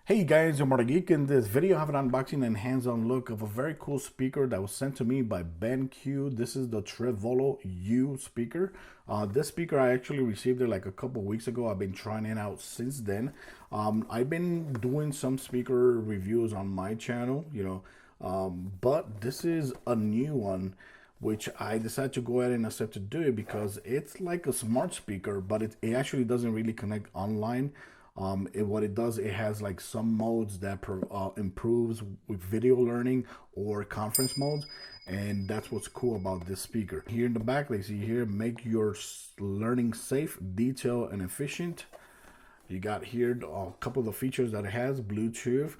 Hey guys, I'm Geek. In this video I have an unboxing and hands-on look of a very cool speaker that was sent to me by BenQ. This is the treVolo U speaker. This speaker I actually received it like a couple weeks ago. I've been trying it out since then. I've been doing some speaker reviews on my channel, but this is a new one which I decided to go ahead and accept to do it because it's like a smart speaker, but it actually doesn't really connect online. What it does, it has like some modes that improves with video learning or conference modes, and that's what's cool about this speaker. Here in the back, they see here, make your learning safe, detailed, and efficient. You got here a couple of the features that it has: Bluetooth,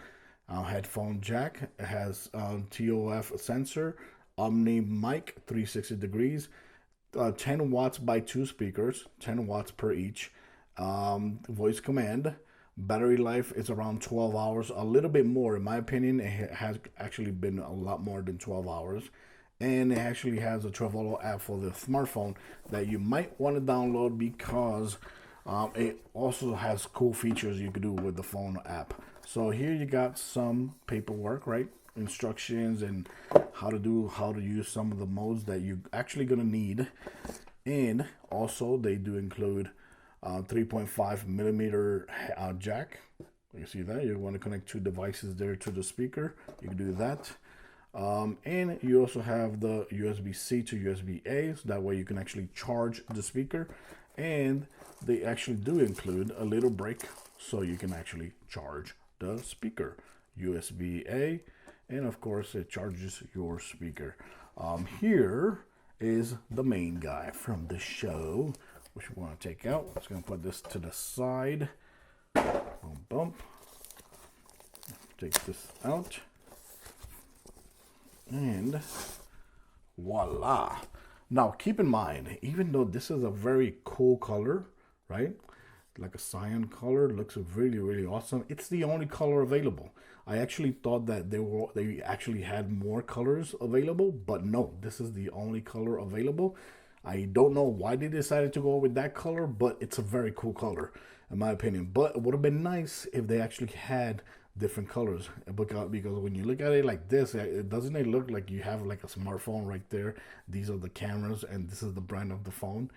headphone jack, it has TOF sensor, Omni mic 360 degrees, 10 watts by 2 speakers, 10 watts per each. Voice command. Battery life is around 12 hours, a little bit more in my opinion. It has actually been a lot more than 12 hours, and it actually has a travolo app for the smartphone that you might want to download because it also has cool features you could do with the phone app. So here you got some paperwork, right? Instructions and how to use some of the modes that you're actually gonna need, and also they do include 3.5 millimeter jack. You see that? You want to connect two devices there to the speaker, you can do that. And you also have the USB-C to USB-A, so that way you can actually charge the speaker. And they actually do include a little brick so you can actually charge the speaker. USB-A, and of course it charges your speaker. Here is the main guy from the show, which we want to take out. I'm just going to put this to the side. Boom, bump. Take this out. And voila. Now keep in mind, even though this is a very cool color, right? Like a cyan color, looks really, really awesome. It's the only color available. I actually thought that they actually had more colors available, but no, this is the only color available. I don't know why they decided to go with that color, but it's a very cool color in my opinion. But it would have been nice if they actually had different colors, because when you look at it like this, it doesn't it look like you have like a smartphone right there. These are the cameras and this is the brand of the phone,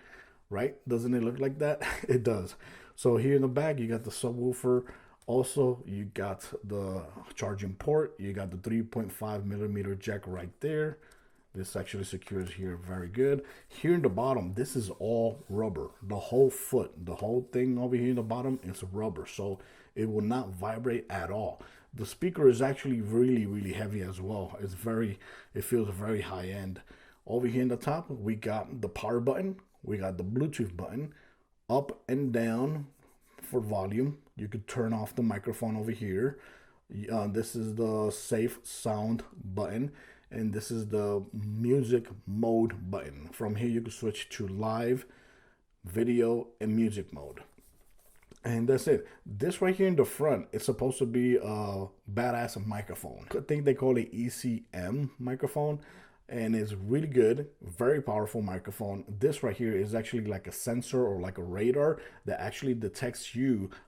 right? Doesn't it look like that? It does. So here in the back you got the subwoofer. Also you got the charging port, you got the 3.5 millimeter jack right there. This actually secures here very good. Here in the bottom, this is all rubber. The whole foot, the whole thing over here in the bottom is rubber, so it will not vibrate at all. The speaker is actually really, really heavy as well. It feels very high end. Over here in the top, we got the power button. We got the Bluetooth button, up and down for volume. You could turn off the microphone over here. This is the safe sound button. And this is the music mode button. From here you can switch to live, video, and music mode. And that's it. This right here in the front, it's supposed to be a badass microphone. I think they call it ECM microphone, and it's really good, very powerful microphone. This right here is actually like a sensor or like a radar that actually detects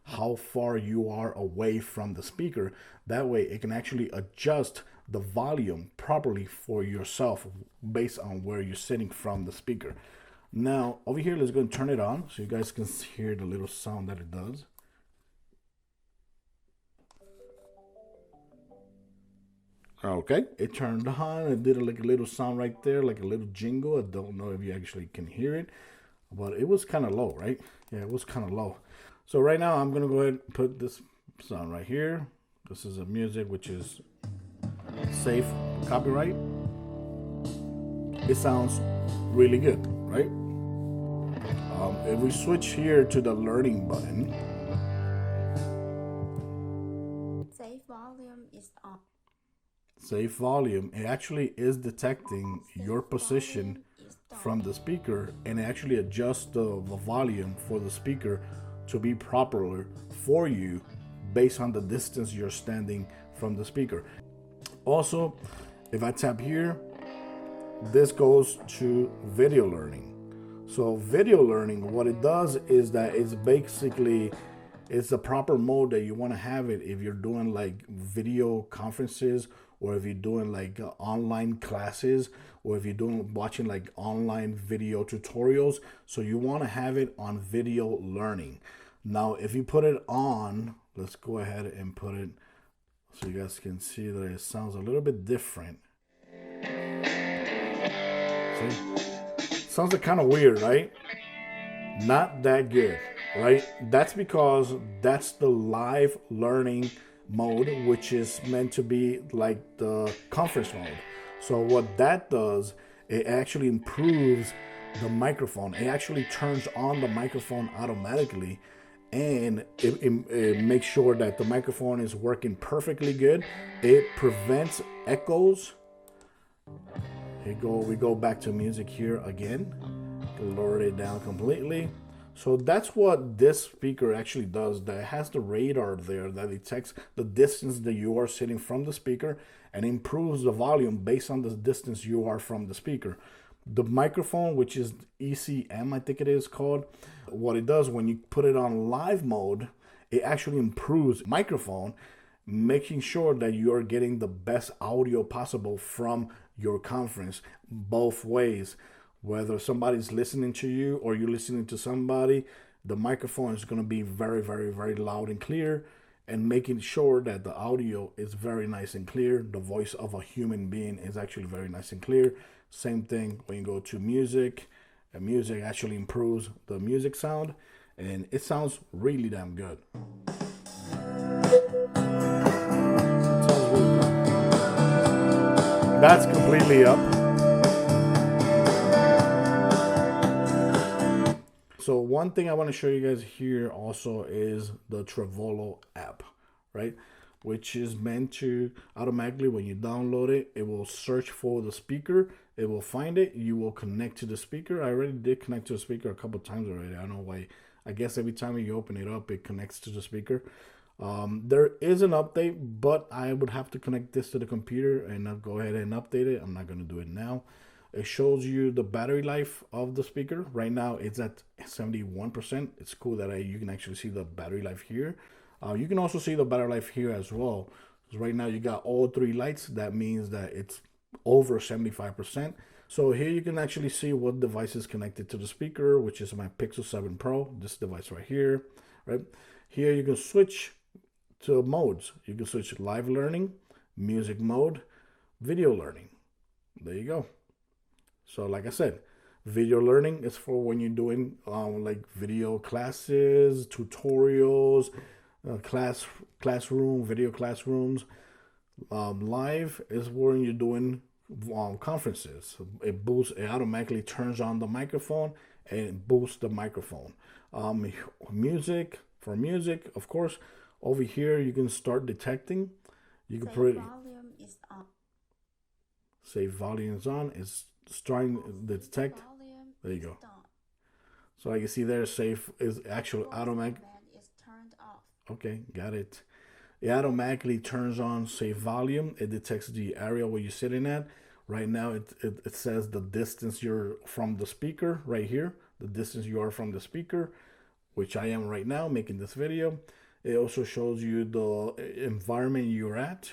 how far you are away from the speaker. That way it can actually adjust the volume properly for yourself based on where you're sitting from the speaker. Now over here, let's go and turn it on so you guys can hear the little sound that it does. Okay, it turned on. It did like a little sound right there, like a little jingle. I don't know if you actually can hear it, but it was kind of low, right? Yeah, it was kind of low. So right now I'm gonna go ahead and put this sound right here. This is a music which is safe, copyright. It sounds really good, right? If we switch here to the learning button, safe volume is on. Safe volume, it actually is detecting your position from the speaker, and it actually adjusts the volume for the speaker to be proper for you based on the distance you're standing from the speaker. Also, if I tap here, this goes to video learning. So video learning, what it does is that it's basically it's the proper mode that you want to have it if you're doing like video conferences, or if you're doing like online classes, or if you're doing watching like online video tutorials. So you want to have it on video learning. Now if you put it on, let's go ahead and put it so you guys can see that it sounds a little bit different. See? Sounds like kind of weird, right? Not that good, right? That's because that's the live learning mode, which is meant to be like the conference mode. So what that does, it actually improves the microphone. It actually turns on the microphone automatically, and it makes sure that the microphone is working perfectly good. It prevents echoes. We go back to music here again. Lower it down completely. So that's what this speaker actually does. That it has the radar there that detects the distance that you are sitting from the speaker and improves the volume based on the distance you are from the speaker. The microphone, which is ECM, I think it is called, what it does when you put it on live mode, it actually improves microphone, making sure that you are getting the best audio possible from your conference both ways. Whether somebody's listening to you or you're listening to somebody, the microphone is going to be very, very, very loud and clear, and making sure that the audio is very nice and clear. The voice of a human being is actually very nice and clear. Same thing when you go to music. And music actually improves the music sound, and it sounds really damn good. That's completely up. So one thing I want to show you guys here also is the treVolo app, right? Which is meant to automatically, when you download it, it will search for the speaker. It will find it. You will connect to the speaker. I already did connect to the speaker a couple times already. I don't know why. I guess every time you open it up, it connects to the speaker. There is an update, but I would have to connect this to the computer and I'll go ahead and update it. I'm not going to do it now. It shows you the battery life of the speaker. Right now it's at 71%. It's cool that you can actually see the battery life here. You can also see the battery life here as well. So right now you got all three lights. That means that it's over 75%. So here you can actually see what device is connected to the speaker, which is my Pixel 7 Pro, this device right here, right? Here you can switch to modes. You can switch live learning, music mode, video learning. There you go. So like I said, video learning is for when you're doing like video classes, tutorials, classroom, video classrooms. Live is when you're doing conferences. It automatically turns on the microphone and it boosts the microphone. Music, for music, of course, over here you can start detecting. You can put it. Volume is on. Say volume is on. It's starting to detect. There you go. So like you see there, safe is actual automatic. Is turned off. Okay, got it. It automatically turns on safe volume. It detects the area where you're sitting at. Right now it says the distance you're from the speaker right here. The distance you are from the speaker, which I am right now making this video. It also shows you the environment you're at,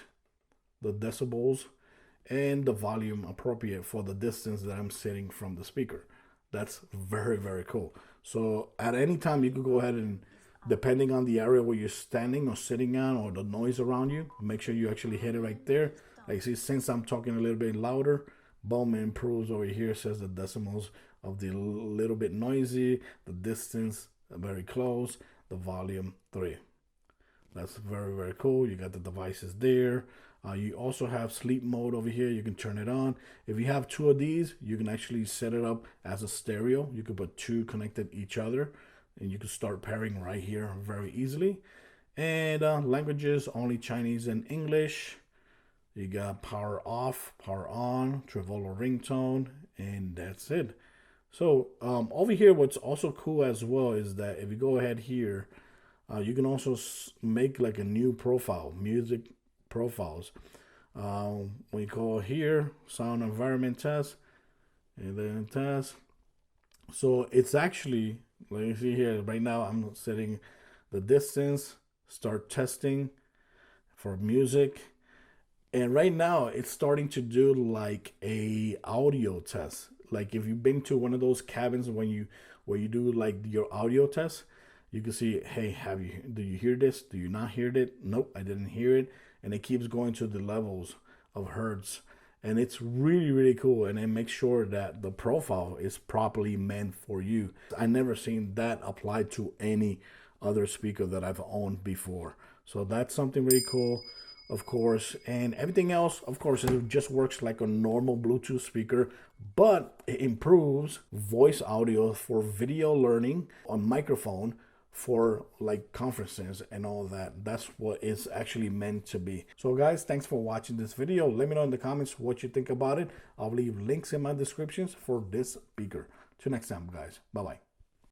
the decibels, and the volume appropriate for the distance that I'm sitting from the speaker. That's very, very cool. So at any time you could go ahead and, depending on the area where you're standing or sitting on or the noise around you, make sure you actually hit it right there. Like you see, since I'm talking a little bit louder, boom, it improves over here. Says the decimals of the little bit noisy, the distance very close, the volume 3. That's very, very cool. You got the devices there. You also have sleep mode over here. You can turn it on. If you have two of these, you can actually set it up as a stereo. You could put two connected each other, and you can start pairing right here very easily. And languages, only Chinese and English. You got power off, power on, treVolo ringtone, and that's it. So over here, what's also cool as well is that if you go ahead here, you can also make like a new profile, music profiles. When you go here, sound environment test, and then test. So it's actually, let me see here, right now I'm setting the distance, start testing for music. And right now it's starting to do like a audio test. Like if you've been to one of those cabins when you where you do like your audio test, you can see, hey, do you hear this? Do you not hear it? Nope, I didn't hear it. And it keeps going to the levels of hertz. And it's really, really cool. And it makes sure that the profile is properly meant for you. I never seen that applied to any other speaker that I've owned before. So that's something really cool, of course. And everything else, of course, it just works like a normal Bluetooth speaker, but it improves voice audio for video learning on microphone for like conferences and all that. That's what it's actually meant to be. So guys, thanks for watching this video. Let me know in the comments what you think about it. I'll leave links in my descriptions for this speaker. Till next time, guys. Bye-bye.